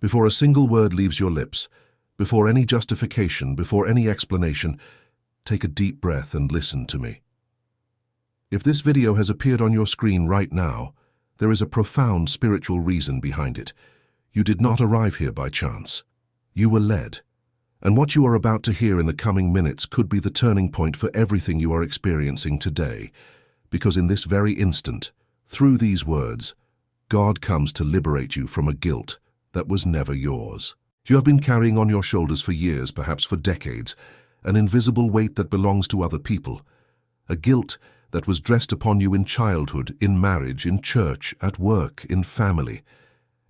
Before a single word leaves your lips, before any justification, before any explanation, take a deep breath and listen to me. If this video has appeared on your screen right now, there is a profound spiritual reason behind it. You did not arrive here by chance. You were led. And what you are about to hear in the coming minutes could be the turning point for everything you are experiencing today, because in this very instant, through these words, God comes to liberate you from a guilt that was never yours. You have been carrying on your shoulders for years, perhaps for decades, an invisible weight that belongs to other people, a guilt that was dressed upon you in childhood, in marriage, in church, at work, in family.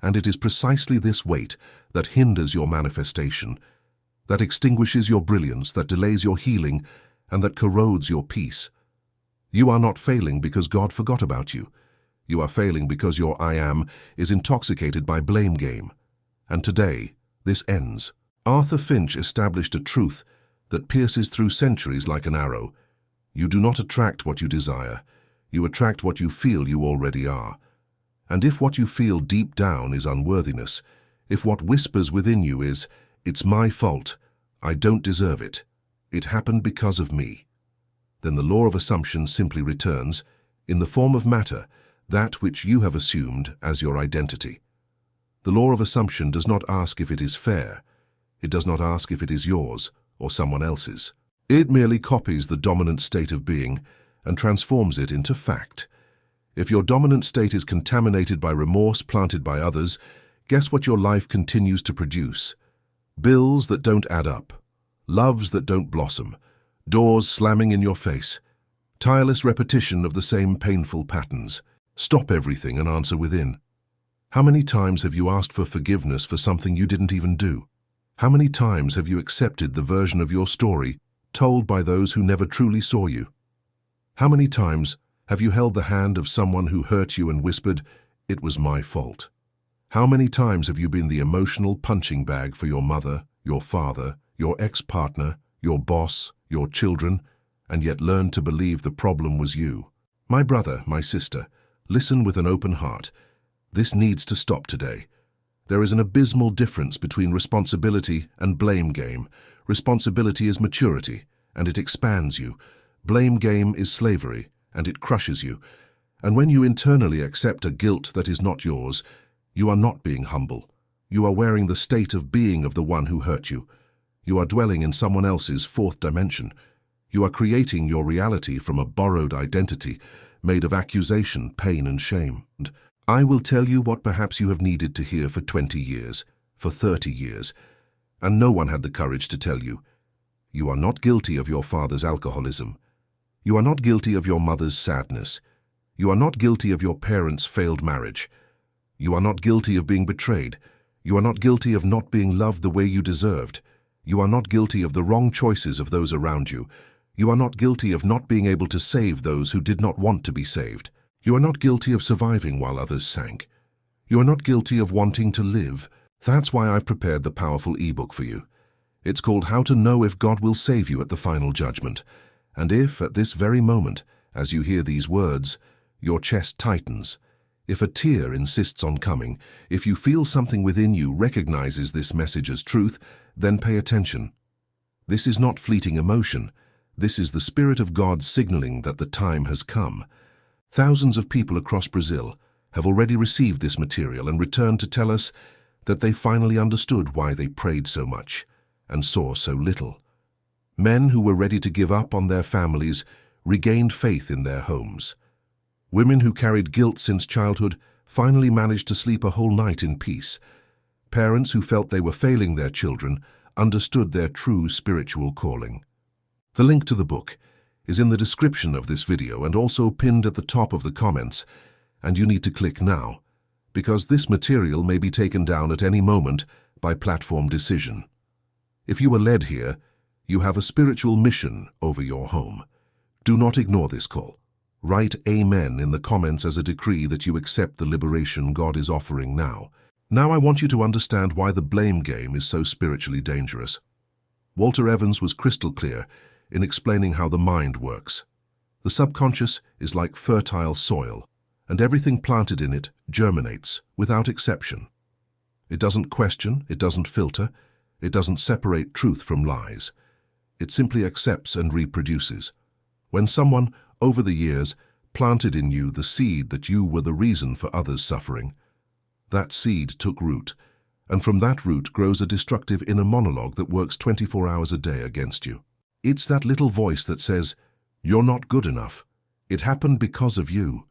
And it is precisely this weight that hinders your manifestation, that extinguishes your brilliance, that delays your healing, and that corrodes your peace. You are not failing because God forgot about you. You are failing because your I am is intoxicated by blame game. And today, this ends. Arthur Finch established a truth that pierces through centuries like an arrow. You do not attract what you desire. You attract what you feel you already are. And if what you feel deep down is unworthiness, if what whispers within you is, "It's my fault, I don't deserve it, it happened because of me," then the law of assumption simply returns, in the form of matter, that which you have assumed as your identity. The law of assumption does not ask if it is fair. It does not ask if it is yours or someone else's. It merely copies the dominant state of being and transforms it into fact. If your dominant state is contaminated by remorse planted by others, guess what your life continues to produce? Bills that don't add up, loves that don't blossom, doors slamming in your face, tireless repetition of the same painful patterns. Stop everything and answer within. How many times have you asked for forgiveness for something you didn't even do? How many times have you accepted the version of your story told by those who never truly saw you? How many times have you held the hand of someone who hurt you and whispered, "It was my fault"? How many times have you been the emotional punching bag for your mother, your father, your ex-partner, your boss, your children, and yet learned to believe the problem was you? My brother, my sister, listen with an open heart. This needs to stop today. There is an abysmal difference between responsibility and blame game. Responsibility is maturity, and it expands you. Blame game is slavery, and it crushes you. And when you internally accept a guilt that is not yours, you are not being humble. You are wearing the state of being of the one who hurt you. You are dwelling in someone else's fourth dimension. You are creating your reality from a borrowed identity, made of accusation, pain, and shame. And I will tell you what perhaps you have needed to hear for 20 years, for 30 years, and no one had the courage to tell you. You are not guilty of your father's alcoholism. You are not guilty of your mother's sadness. You are not guilty of your parents' failed marriage. You are not guilty of being betrayed. You are not guilty of not being loved the way you deserved. You are not guilty of the wrong choices of those around you. You are not guilty of not being able to save those who did not want to be saved. You are not guilty of surviving while others sank. You are not guilty of wanting to live. That's why I've prepared the powerful ebook for you. It's called How to Know If God Will Save You at the Final Judgment. And if, at this very moment, as you hear these words, your chest tightens, if a tear insists on coming, if you feel something within you recognizes this message as truth, then pay attention. This is not fleeting emotion. This is the Spirit of God signaling that the time has come. Thousands of people across Brazil have already received this material and returned to tell us that they finally understood why they prayed so much and saw so little. Men who were ready to give up on their families regained faith in their homes. Women who carried guilt since childhood finally managed to sleep a whole night in peace. Parents who felt they were failing their children understood their true spiritual calling. The link to the book is in the description of this video and also pinned at the top of the comments, and you need to click now, because this material may be taken down at any moment by platform decision. If you were led here, you have a spiritual mission over your home. Do not ignore this call. Write Amen in the comments as a decree that you accept the liberation God is offering now. Now I want you to understand why the blame game is so spiritually dangerous. Walter Evans was crystal clear in explaining how the mind works. The subconscious is like fertile soil, and everything planted in it germinates without exception. It doesn't question, it doesn't filter, it doesn't separate truth from lies. It simply accepts and reproduces. When someone, over the years, planted in you the seed that you were the reason for others' suffering, that seed took root, and from that root grows a destructive inner monologue that works 24 hours a day against you. It's that little voice that says, "You're not good enough. It happened because of you.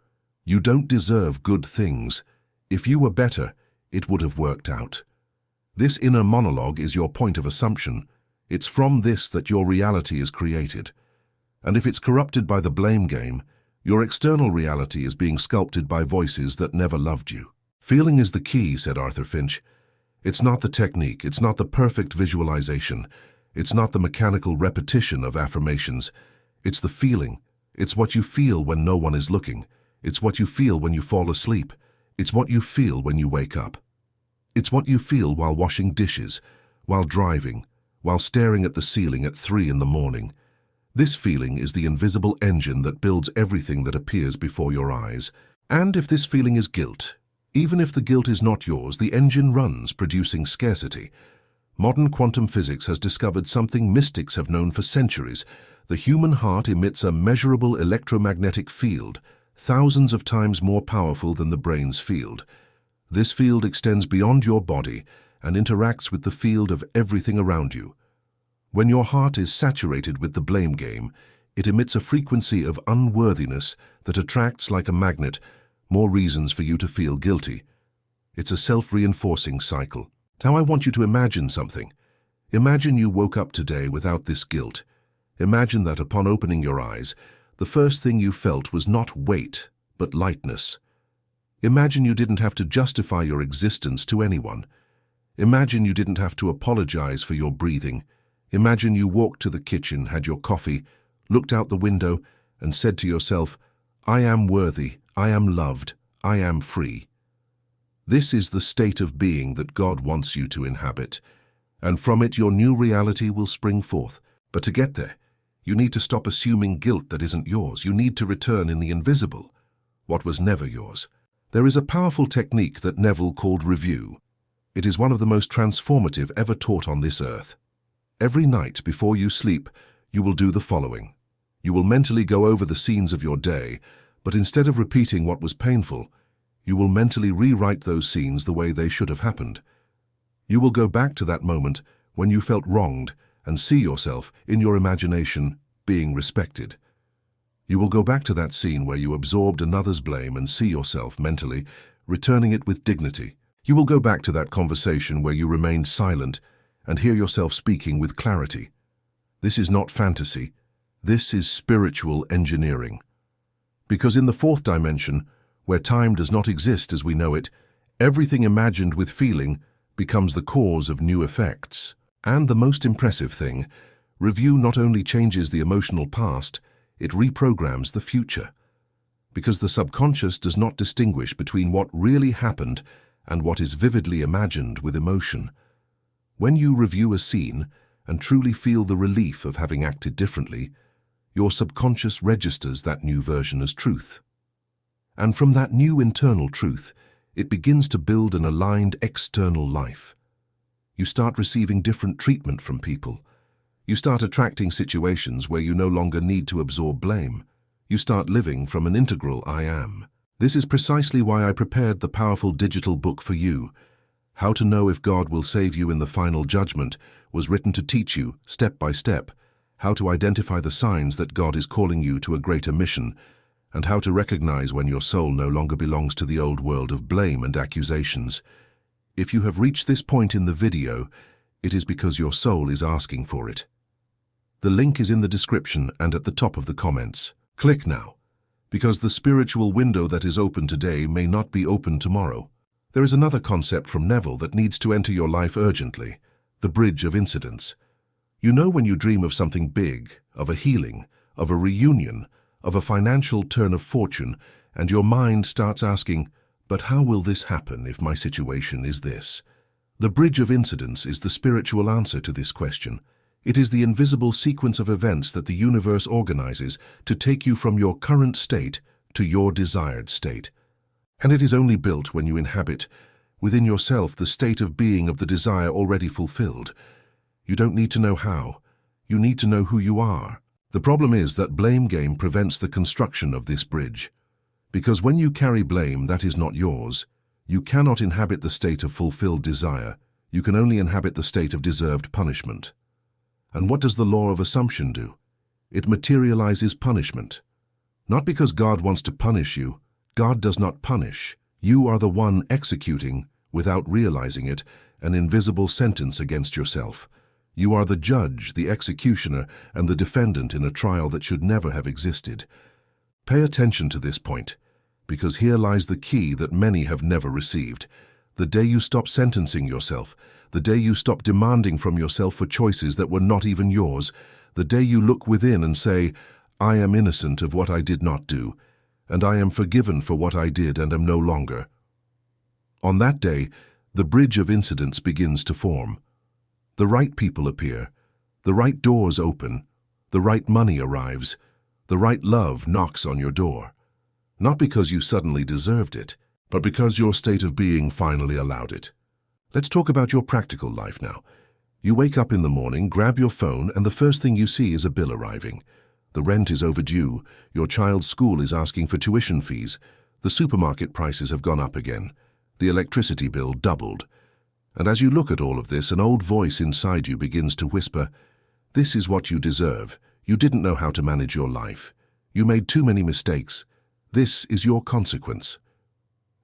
You don't deserve good things. If you were better, it would have worked out." This inner monologue is your point of assumption. It's from this that your reality is created. And if it's corrupted by the blame game, your external reality is being sculpted by voices that never loved you. Feeling is the key, said Arthur Finch. It's not the technique, it's not the perfect visualization, it's not the mechanical repetition of affirmations. It's the feeling. It's what you feel when no one is looking. It's what you feel when you fall asleep. It's what you feel when you wake up. It's what you feel while washing dishes, while driving, while staring at the ceiling at 3 in the morning. This feeling is the invisible engine that builds everything that appears before your eyes. And if this feeling is guilt, even if the guilt is not yours, the engine runs, producing scarcity. Modern quantum physics has discovered something mystics have known for centuries. The human heart emits a measurable electromagnetic field, thousands of times more powerful than the brain's field. This field extends beyond your body and interacts with the field of everything around you. When your heart is saturated with the blame game, it emits a frequency of unworthiness that attracts like a magnet more reasons for you to feel guilty. It's a self-reinforcing cycle. Now I want you to imagine something. Imagine you woke up today without this guilt. Imagine that upon opening your eyes, the first thing you felt was not weight, but lightness. Imagine you didn't have to justify your existence to anyone. Imagine you didn't have to apologize for your breathing. Imagine you walked to the kitchen, had your coffee, looked out the window, and said to yourself, "I am worthy, I am loved, I am free." This is the state of being that God wants you to inhabit, and from it your new reality will spring forth. But to get there, you need to stop assuming guilt that isn't yours. You need to return in the invisible, what was never yours. There is a powerful technique that Neville called review. It is one of the most transformative ever taught on this earth. Every night before you sleep, you will do the following. You will mentally go over the scenes of your day, but instead of repeating what was painful, you will mentally rewrite those scenes the way they should have happened. You will go back to that moment when you felt wronged and see yourself, in your imagination, being respected. You will go back to that scene where you absorbed another's blame and see yourself, mentally, returning it with dignity. You will go back to that conversation where you remained silent and hear yourself speaking with clarity. This is not fantasy. This is spiritual engineering. Because in the 4th dimension, where time does not exist as we know it, everything imagined with feeling becomes the cause of new effects. And the most impressive thing, review not only changes the emotional past, it reprograms the future. Because the subconscious does not distinguish between what really happened and what is vividly imagined with emotion. When you review a scene and truly feel the relief of having acted differently, your subconscious registers that new version as truth. And from that new internal truth, it begins to build an aligned external life. You start receiving different treatment from people. You start attracting situations where you no longer need to absorb blame. You start living from an integral I am. This is precisely why I prepared the powerful digital book for you. How to Know If God Will Save You in the Final Judgment was written to teach you, step by step, how to identify the signs that God is calling you to a greater mission, and how to recognize when your soul no longer belongs to the old world of blame and accusations. If you have reached this point in the video, it is because your soul is asking for it. The link is in the description and at the top of the comments. Click now, because the spiritual window that is open today may not be open tomorrow. There is another concept from Neville that needs to enter your life urgently, the bridge of incidents. You know when you dream of something big, of a healing, of a reunion, of a financial turn of fortune, and your mind starts asking, but how will this happen if my situation is this? The bridge of incidents is the spiritual answer to this question. It is the invisible sequence of events that the universe organizes to take you from your current state to your desired state. And it is only built when you inhabit, within yourself, the state of being of the desire already fulfilled. You don't need to know how. You need to know who you are. The problem is that blame game prevents the construction of this bridge. Because when you carry blame that is not yours, you cannot inhabit the state of fulfilled desire. You can only inhabit the state of deserved punishment. And what does the law of assumption do? It materializes punishment. Not because God wants to punish you. God does not punish. You are the one executing, without realizing it, an invisible sentence against yourself. You are the judge, the executioner, and the defendant in a trial that should never have existed. Pay attention to this point, because here lies the key that many have never received. The day you stop sentencing yourself, the day you stop demanding from yourself for choices that were not even yours, the day you look within and say, I am innocent of what I did not do, and I am forgiven for what I did and am no longer. On that day, the bridge of incidents begins to form. The right people appear, the right doors open, the right money arrives, the right love knocks on your door. Not because you suddenly deserved it, but because your state of being finally allowed it. Let's talk about your practical life now. You wake up in the morning, grab your phone, and the first thing you see is a bill arriving. The rent is overdue, your child's school is asking for tuition fees, the supermarket prices have gone up again, the electricity bill doubled. And as you look at all of this, an old voice inside you begins to whisper, this is what you deserve. You didn't know how to manage your life. You made too many mistakes. This is your consequence.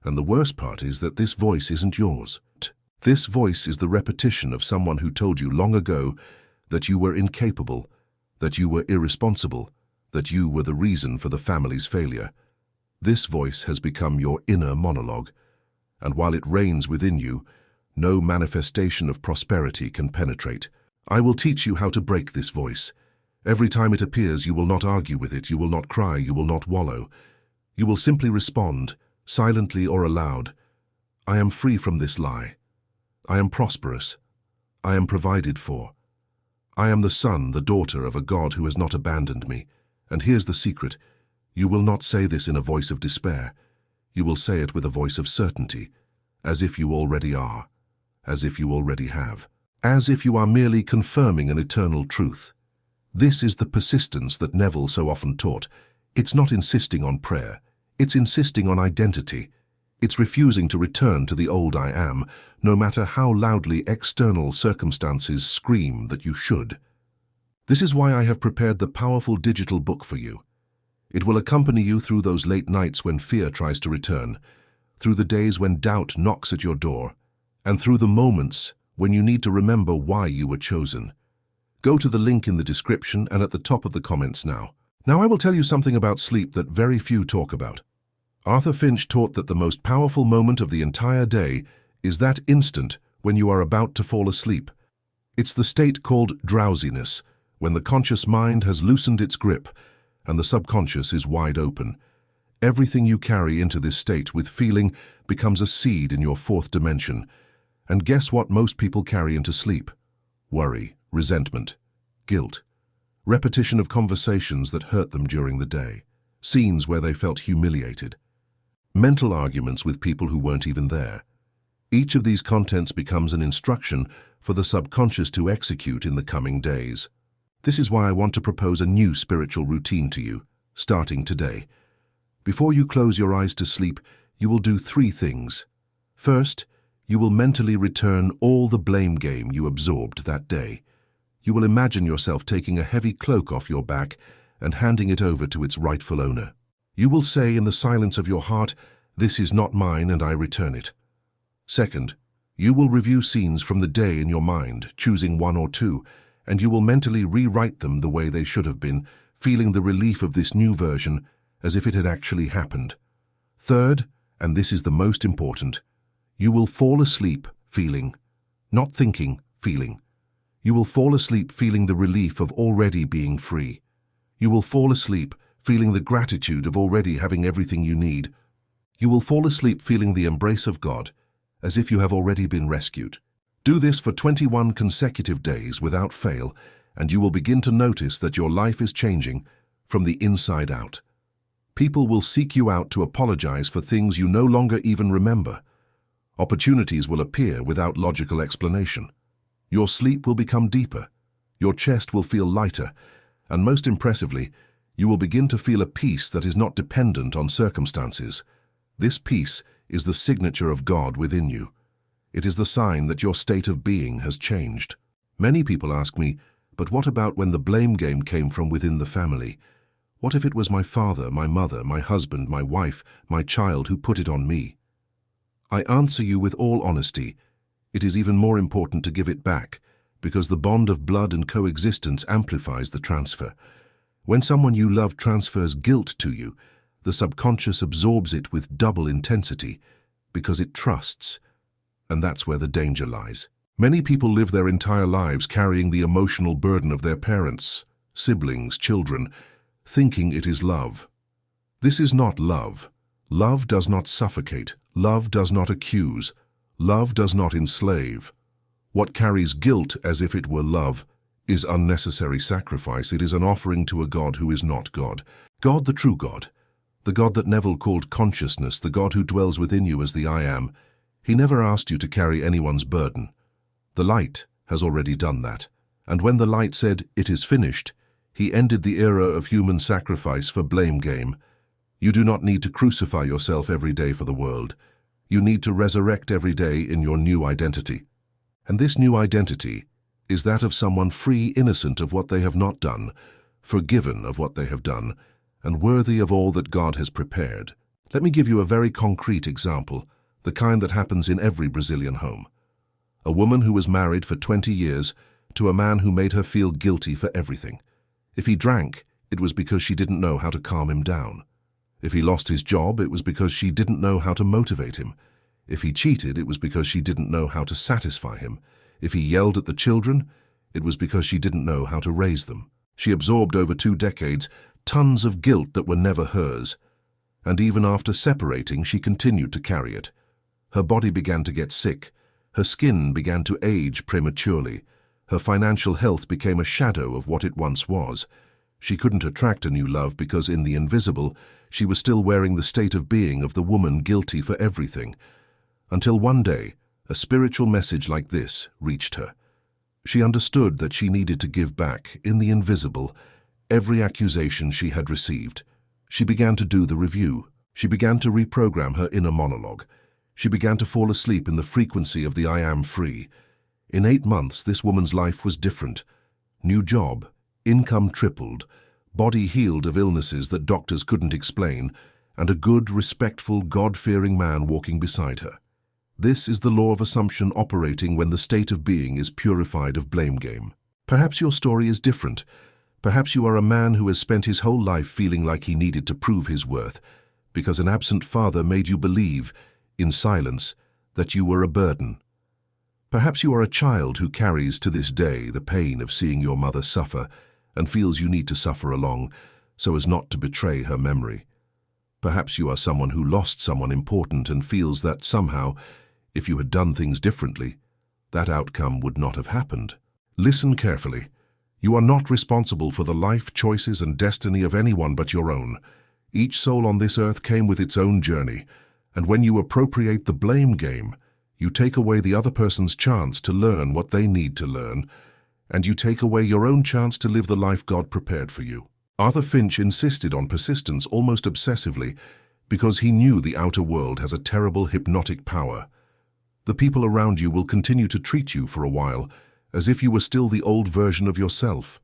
And the worst part is that this voice isn't yours. This voice is the repetition of someone who told you long ago that you were incapable, that you were irresponsible, that you were the reason for the family's failure. This voice has become your inner monologue, and while it reigns within you, no manifestation of prosperity can penetrate. I will teach you how to break this voice. Every time it appears, you will not argue with it, you will not cry, you will not wallow. You will simply respond, silently or aloud, I am free from this lie. I am prosperous. I am provided for. I am the son, the daughter of a God who has not abandoned me. And here's the secret. You will not say this in a voice of despair. You will say it with a voice of certainty, as if you already are, as if you already have, as if you are merely confirming an eternal truth. This is the persistence that Neville so often taught. It's not insisting on prayer. It's insisting on identity. It's refusing to return to the old I am, no matter how loudly external circumstances scream that you should. This is why I have prepared the powerful digital book for you. It will accompany you through those late nights when fear tries to return, through the days when doubt knocks at your door, and through the moments when you need to remember why you were chosen. Go to the link in the description and at the top of the comments now. Now I will tell you something about sleep that very few talk about. Arthur Finch taught that the most powerful moment of the entire day is that instant when you are about to fall asleep. It's the state called drowsiness, when the conscious mind has loosened its grip and the subconscious is wide open. Everything you carry into this state with feeling becomes a seed in your fourth dimension. And guess what most people carry into sleep? Worry, resentment, guilt, repetition of conversations that hurt them during the day, scenes where they felt humiliated, mental arguments with people who weren't even there. Each of these contents becomes an instruction for the subconscious to execute in the coming days. This is why I want to propose a new spiritual routine to you, starting today. Before you close your eyes to sleep, you will do 3 things. First, you will mentally return all the blame game you absorbed that day. You will imagine yourself taking a heavy cloak off your back and handing it over to its rightful owner. You will say in the silence of your heart, "This is not mine and I return it." Second, you will review scenes from the day in your mind, choosing 1 or 2, and you will mentally rewrite them the way they should have been, feeling the relief of this new version as if it had actually happened. Third, and this is the most important, you will fall asleep feeling, not thinking, feeling. You will fall asleep feeling the relief of already being free. You will fall asleep feeling the gratitude of already having everything you need. You will fall asleep feeling the embrace of God, as if you have already been rescued. Do this for 21 consecutive days without fail, and you will begin to notice that your life is changing from the inside out. People will seek you out to apologize for things you no longer even remember. Opportunities will appear without logical explanation. Your sleep will become deeper, your chest will feel lighter, and most impressively, you will begin to feel a peace that is not dependent on circumstances. This peace is the signature of God within you. It is the sign that your state of being has changed. Many people ask me, but what about when the blame game came from within the family? What if it was my father, my mother, my husband, my wife, my child who put it on me? I answer you with all honesty, it is even more important to give it back, because the bond of blood and coexistence amplifies the transfer. When someone you love transfers guilt to you, the subconscious absorbs it with double intensity, because it trusts, and that's where the danger lies. Many people live their entire lives carrying the emotional burden of their parents, siblings, children, thinking it is love. This is not love. Love does not suffocate. Love does not accuse. Love does not enslave. What carries guilt as if it were love is unnecessary sacrifice. It is an offering to a God who is not God. God, the true God, the God that Neville called consciousness, the God who dwells within you as the I Am. He never asked you to carry anyone's burden. The light has already done that. And when the light said, "It is finished," he ended the era of human sacrifice for blame game. You do not need to crucify yourself every day for the world. You need to resurrect every day in your new identity. And this new identity is that of someone free, innocent of what they have not done, forgiven of what they have done, and worthy of all that God has prepared. Let me give you a very concrete example, the kind that happens in every Brazilian home. A woman who was married for 20 years to a man who made her feel guilty for everything. If he drank, it was because she didn't know how to calm him down. If he lost his job, it was because she didn't know how to motivate him. If he cheated, it was because she didn't know how to satisfy him. If he yelled at the children, it was because she didn't know how to raise them. She absorbed over 2 decades tons of guilt that were never hers. And even after separating, she continued to carry it. Her body began to get sick. Her skin began to age prematurely. Her financial health became a shadow of what it once was. She couldn't attract a new love because in the invisible, she was still wearing the state of being of the woman guilty for everything. Until one day, a spiritual message like this reached her. She understood that she needed to give back, in the invisible, every accusation she had received. She began to do the review. She began to reprogram her inner monologue. She began to fall asleep in the frequency of the I Am Free. In 8 months, this woman's life was different. New job, income tripled, body healed of illnesses that doctors couldn't explain, and a good, respectful, God-fearing man walking beside her. This is the law of assumption operating when the state of being is purified of blame game. Perhaps your story is different. Perhaps you are a man who has spent his whole life feeling like he needed to prove his worth, because an absent father made you believe, in silence, that you were a burden. Perhaps you are a child who carries to this day the pain of seeing your mother suffer and feels you need to suffer along so as not to betray her memory. Perhaps you are someone who lost someone important and feels that somehow, if you had done things differently, that outcome would not have happened. Listen carefully. You are not responsible for the life, choices, and destiny of anyone but your own. Each soul on this earth came with its own journey, and when you appropriate the blame game, you take away the other person's chance to learn what they need to learn, and you take away your own chance to live the life God prepared for you. Arthur Finch insisted on persistence almost obsessively because he knew the outer world has a terrible hypnotic power. The people around you will continue to treat you for a while as if you were still the old version of yourself.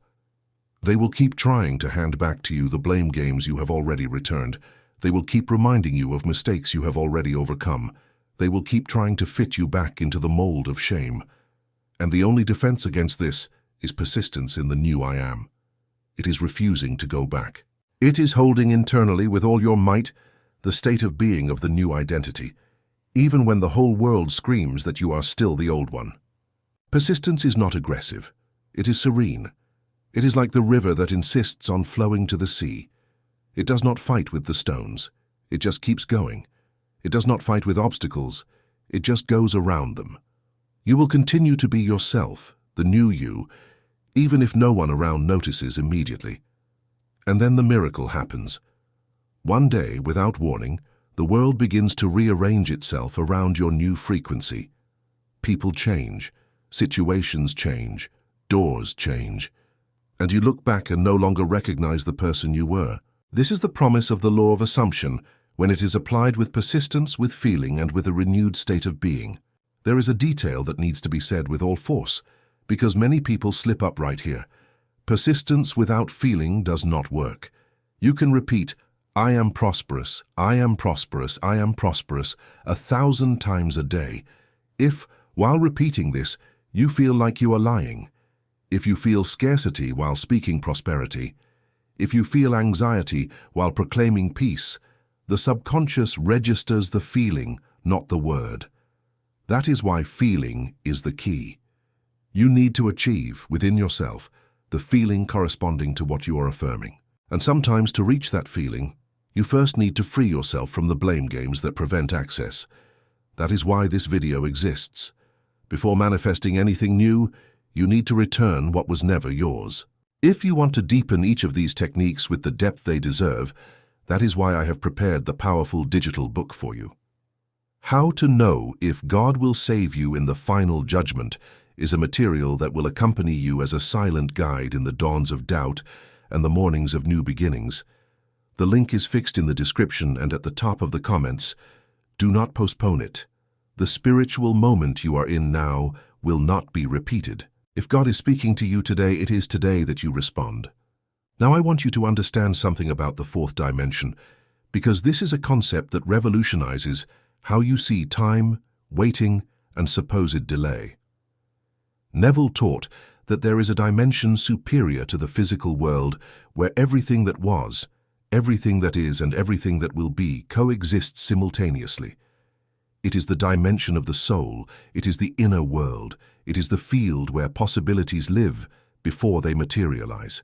They will keep trying to hand back to you the blame games you have already returned. They will keep reminding you of mistakes you have already overcome. They will keep trying to fit you back into the mold of shame. And the only defense against this is persistence in the new I Am. It is refusing to go back. It is holding internally with all your might the state of being of the new identity, even when the whole world screams that you are still the old one. Persistence is not aggressive. It is serene. It is like the river that insists on flowing to the sea. It does not fight with the stones. It just keeps going. It does not fight with obstacles. It just goes around them. You will continue to be yourself, the new you, even if no one around notices immediately. And then the miracle happens. One day, without warning, the world begins to rearrange itself around your new frequency. People change, situations change, doors change, and you look back and no longer recognize the person you were. This is the promise of the law of assumption when it is applied with persistence, with feeling, and with a renewed state of being. There is a detail that needs to be said with all force, because many people slip up right here. Persistence without feeling does not work. You can repeat, "I am prosperous, I am prosperous, I am prosperous," 1,000 times a day. If, while repeating this, you feel like you are lying, if you feel scarcity while speaking prosperity, if you feel anxiety while proclaiming peace, the subconscious registers the feeling, not the word. That is why feeling is the key. You need to achieve, within yourself, the feeling corresponding to what you are affirming. And sometimes to reach that feeling, you first need to free yourself from the blame games that prevent access. That is why this video exists. Before manifesting anything new, you need to return what was never yours. If you want to deepen each of these techniques with the depth they deserve, that is why I have prepared the powerful digital book for you. How to Know If God Will Save You in the Final Judgment is a material that will accompany you as a silent guide in the dawns of doubt and the mornings of new beginnings. The link is fixed in the description and at the top of the comments. Do not postpone it. The spiritual moment you are in now will not be repeated. If God is speaking to you today, it is today that you respond. Now I want you to understand something about the fourth dimension, because this is a concept that revolutionizes how you see time, waiting, and supposed delay. Neville taught that there is a dimension superior to the physical world where everything that was, everything that is, and everything that will be coexist simultaneously. It is the dimension of the soul, it is the inner world, it is the field where possibilities live before they materialize.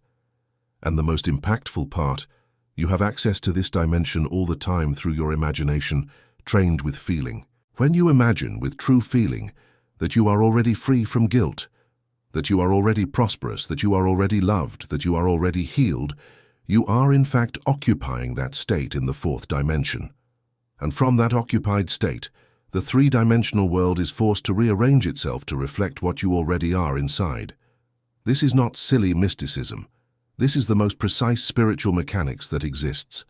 And the most impactful part, you have access to this dimension all the time through your imagination, trained with feeling. When you imagine with true feeling that you are already free from guilt, that you are already prosperous, that you are already loved, that you are already healed, you are in fact occupying that state in the fourth dimension. And from that occupied state, the three-dimensional world is forced to rearrange itself to reflect what you already are inside. This is not silly mysticism. This is the most precise spiritual mechanics that exists.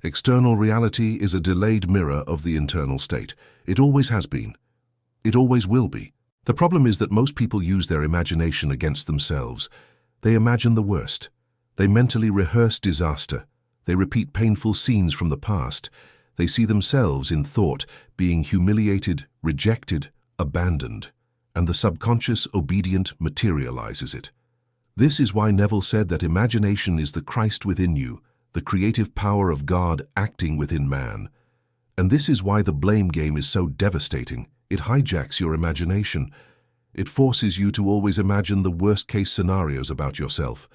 External reality is a delayed mirror of the internal state. It always has been. It always will be. The problem is that most people use their imagination against themselves. They imagine the worst. They mentally rehearse disaster. They repeat painful scenes from the past. They see themselves in thought being humiliated, rejected, abandoned, and the subconscious obedient materializes it. This is why Neville said that imagination is the Christ within you, the creative power of God acting within man. And this is why the blame game is so devastating. It hijacks your imagination. It forces you to always imagine the worst-case scenarios about yourself.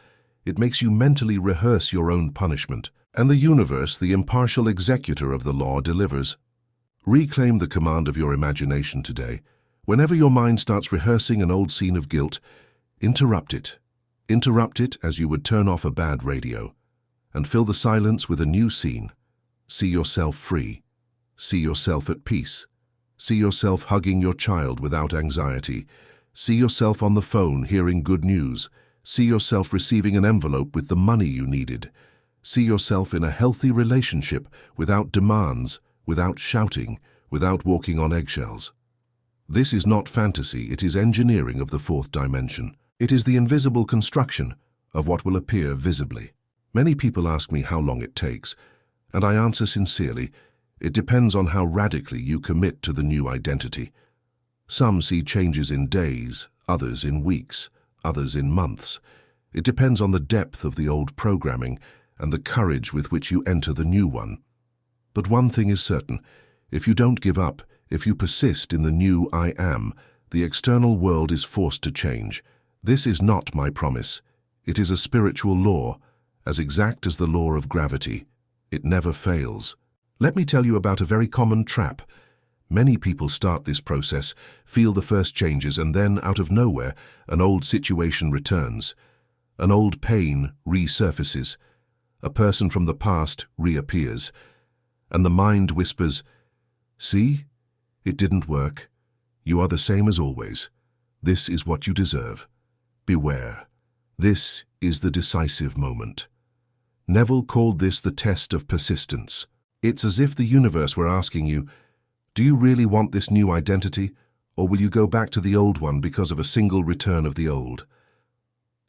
It makes you mentally rehearse your own punishment. And the universe, the impartial executor of the law, delivers. Reclaim the command of your imagination today. Whenever your mind starts rehearsing an old scene of guilt, interrupt it. Interrupt it as you would turn off a bad radio. And fill the silence with a new scene. See yourself free. See yourself at peace. See yourself hugging your child without anxiety. See yourself on the phone hearing good news. See yourself receiving an envelope with the money you needed. See yourself in a healthy relationship without demands, without shouting, without walking on eggshells. This is not fantasy, it is engineering of the fourth dimension. It is the invisible construction of what will appear visibly. Many people ask me how long it takes, and I answer sincerely, it depends on how radically you commit to the new identity. Some see changes in days, others in weeks, others in months. It depends on the depth of the old programming and the courage with which you enter the new one. But one thing is certain, if you don't give up, if you persist in the new I am, the external world is forced to change. This is not my promise. It is a spiritual law, as exact as the law of gravity. It never fails. Let me tell you about a very common trap. Many people start this process, feel the first changes, and then, out of nowhere, an old situation returns. An old pain resurfaces. A person from the past reappears. and the mind whispers, "See? It didn't work. You are the same as always. This is what you deserve. Beware. This is the decisive moment." Neville called this the test of persistence. It's as if the universe were asking you, do you really want this new identity, or will you go back to the old one because of a single return of the old?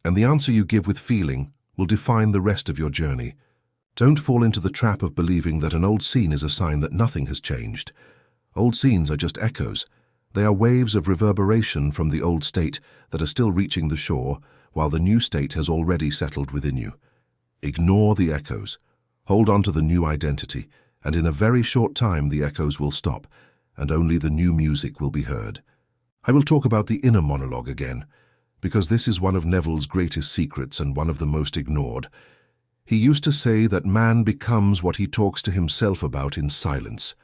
And the answer you give with feeling will define the rest of your journey. Don't fall into the trap of believing that an old scene is a sign that nothing has changed. Old scenes are just echoes. They are waves of reverberation from the old state that are still reaching the shore, while the new state has already settled within you. Ignore the echoes. Hold on to the new identity, and in a very short time the echoes will stop, and only the new music will be heard. I will talk about the inner monologue again, because this is one of Neville's greatest secrets and one of the most ignored. He used to say that man becomes what he talks to himself about in silence.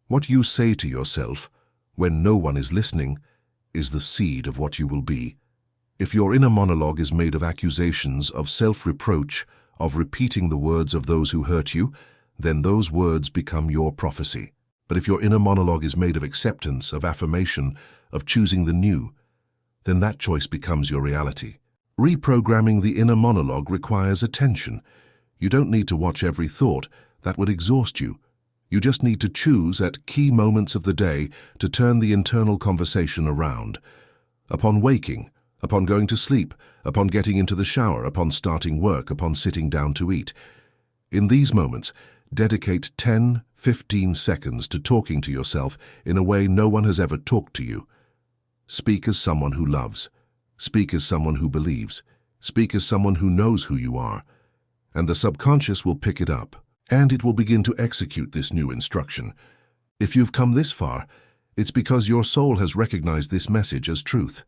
What you say to yourself, when no one is listening, is the seed of what you will be. If your inner monologue is made of accusations, of self-reproach, of repeating the words of those who hurt you, then those words become your prophecy. But if your inner monologue is made of acceptance, of affirmation, of choosing the new, then that choice becomes your reality. Reprogramming the inner monologue requires attention. You don't need to watch every thought. That would exhaust you. You just need to choose at key moments of the day to turn the internal conversation around. Upon waking, upon going to sleep, upon getting into the shower, upon starting work, upon sitting down to eat. In these moments, dedicate 10-15 seconds to talking to yourself in a way no one has ever talked to you. Speak as someone who loves. Speak as someone who believes. Speak as someone who knows who you are. And the subconscious will pick it up, and it will begin to execute this new instruction. If you've come this far, it's because your soul has recognized this message as truth.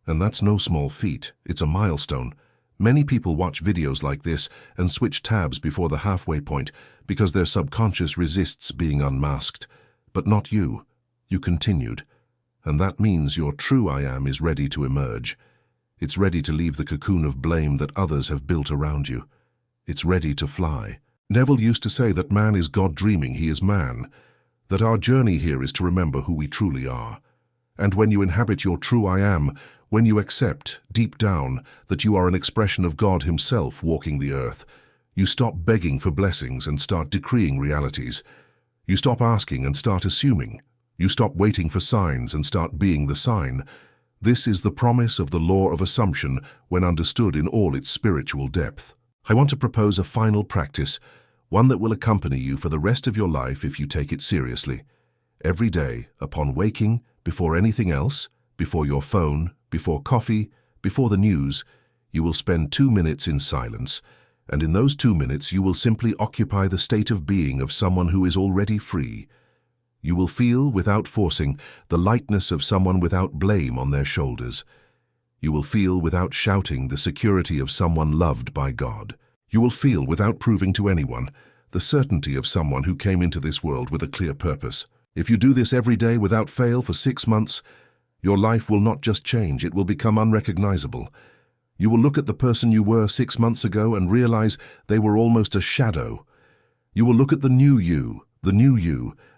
And that's no small feat. It's a milestone. Many people watch videos like this and switch tabs before the halfway point because their subconscious resists being unmasked. But not you. You continued. And that means your true I am is ready to emerge. It's ready to leave the cocoon of blame that others have built around you. It's ready to fly. Neville used to say that man is God dreaming he is man, that our journey here is to remember who we truly are. And when you inhabit your true I am, when you accept, deep down, that you are an expression of God himself walking the earth, you stop begging for blessings and start decreeing realities. You stop asking and start assuming. You stop waiting for signs and start being the sign. This is the promise of the law of assumption when understood in all its spiritual depth. I want to propose a final practice, one that will accompany you for the rest of your life if you take it seriously. Every day, upon waking, before anything else, before your phone, before coffee, before the news, you will spend 2 minutes in silence, and in those 2 minutes you will simply occupy the state of being of someone who is already free. You will feel, without forcing, the lightness of someone without blame on their shoulders. You will feel, without shouting, the security of someone loved by God. You will feel, without proving to anyone, the certainty of someone who came into this world with a clear purpose. If you do this every day without fail for 6 months, your life will not just change, it will become unrecognizable. You will look at the person you were 6 months ago and realize they were almost a shadow. You will look at the new you,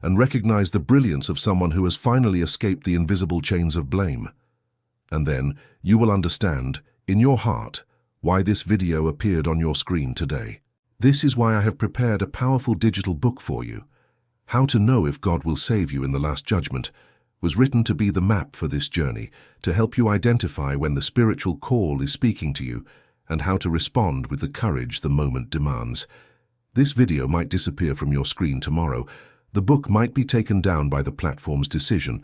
and recognize the brilliance of someone who has finally escaped the invisible chains of blame. And then you will understand, in your heart, why this video appeared on your screen today. This is why I have prepared a powerful digital book for you. How to Know If God Will Save You in the Last Judgment was written to be the map for this journey, to help you identify when the spiritual call is speaking to you, and how to respond with the courage the moment demands. This video might disappear from your screen tomorrow. The book might be taken down by the platform's decision,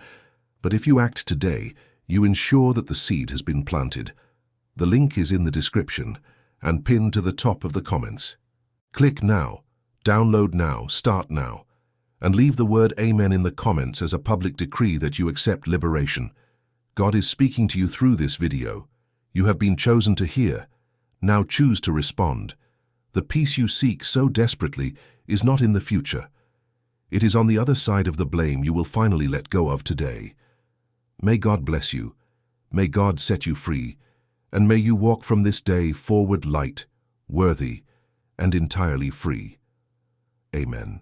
but if you act today, you ensure that the seed has been planted. The link is in the description and pinned to the top of the comments. Click now, download now, start now, and leave the word Amen in the comments as a public decree that you accept liberation. God is speaking to you through this video. You have been chosen to hear. Now choose to respond. The peace you seek so desperately is not in the future. It is on the other side of the blame you will finally let go of today. May God bless you. May God set you free. And may you walk from this day forward light, worthy, and entirely free. Amen.